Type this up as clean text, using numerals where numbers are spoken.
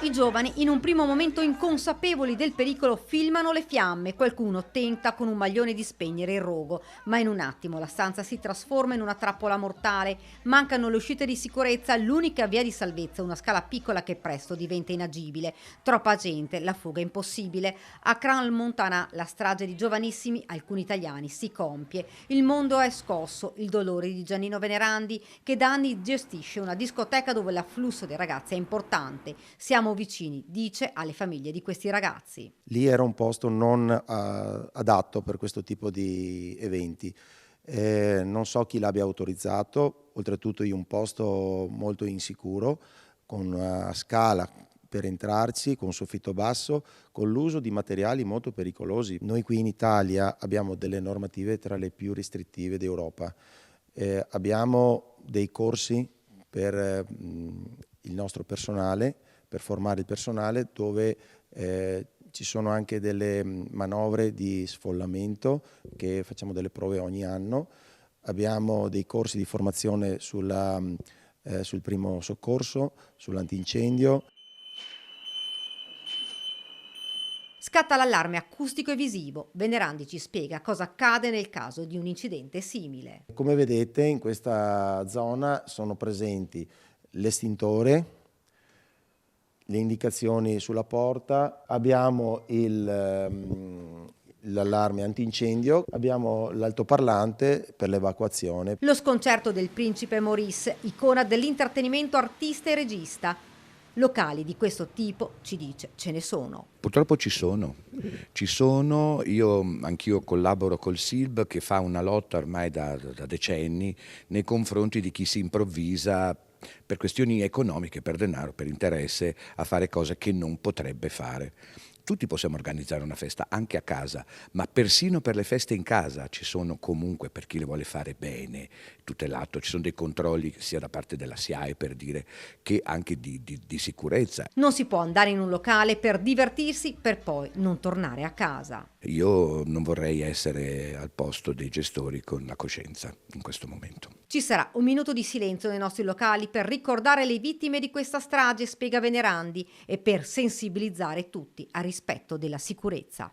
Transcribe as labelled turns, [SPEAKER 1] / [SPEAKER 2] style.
[SPEAKER 1] I giovani, in un primo momento inconsapevoli del pericolo, filmano le fiamme. Qualcuno tenta con un maglione di spegnere il rogo, ma in un attimo la stanza si trasforma in una trappola mortale. Mancano le uscite di sicurezza, l'unica via di salvezza, una scala piccola che presto diventa inagibile. Troppa gente, la fuga è impossibile. A Crans-Montana la strage di giovanissimi, alcuni italiani, si compie. Il mondo è scosso, il dolore di Giannino Venerandi, che da anni gestisce una discoteca dove l'afflusso dei ragazzi è importante. Siamo vicini, dice, alle famiglie di questi ragazzi.
[SPEAKER 2] Lì era un posto non adatto per questo tipo di eventi. Non so chi l'abbia autorizzato, oltretutto in un posto molto insicuro, con una scala per entrarci, con un soffitto basso, con l'uso di materiali molto pericolosi. Noi qui in Italia abbiamo delle normative tra le più restrittive d'Europa. Abbiamo dei corsi per il nostro personale, per formare il personale, dove ci sono anche delle manovre di sfollamento, che facciamo delle prove ogni anno. Abbiamo dei corsi di formazione sul primo soccorso, sull'antincendio.
[SPEAKER 1] Scatta l'allarme acustico e visivo. Venerandi ci spiega cosa accade nel caso di un incidente simile.
[SPEAKER 2] Come vedete, in questa zona sono presenti l'estintore, le indicazioni sulla porta, abbiamo l'allarme antincendio, abbiamo l'altoparlante per l'evacuazione.
[SPEAKER 1] Lo sconcerto del principe Maurice, icona dell'intrattenimento, artista e regista. Locali di questo tipo, ci dice, ce ne sono.
[SPEAKER 3] Purtroppo ci sono, anch'io collaboro col SILB, che fa una lotta ormai da decenni nei confronti di chi si improvvisa per questioni economiche, per denaro, per interesse, a fare cose che non potrebbe fare. Tutti possiamo organizzare una festa anche a casa, ma persino per le feste in casa ci sono comunque, per chi le vuole fare bene, tutelato, ci sono dei controlli sia da parte della SIAE, per dire, che anche di sicurezza.
[SPEAKER 1] Non si può andare in un locale per divertirsi per poi non tornare a casa.
[SPEAKER 3] Io non vorrei essere al posto dei gestori con la coscienza in questo momento.
[SPEAKER 1] Ci sarà un minuto di silenzio nei nostri locali per ricordare le vittime di questa strage, spiega Venerandi, e per sensibilizzare tutti al rispetto della sicurezza.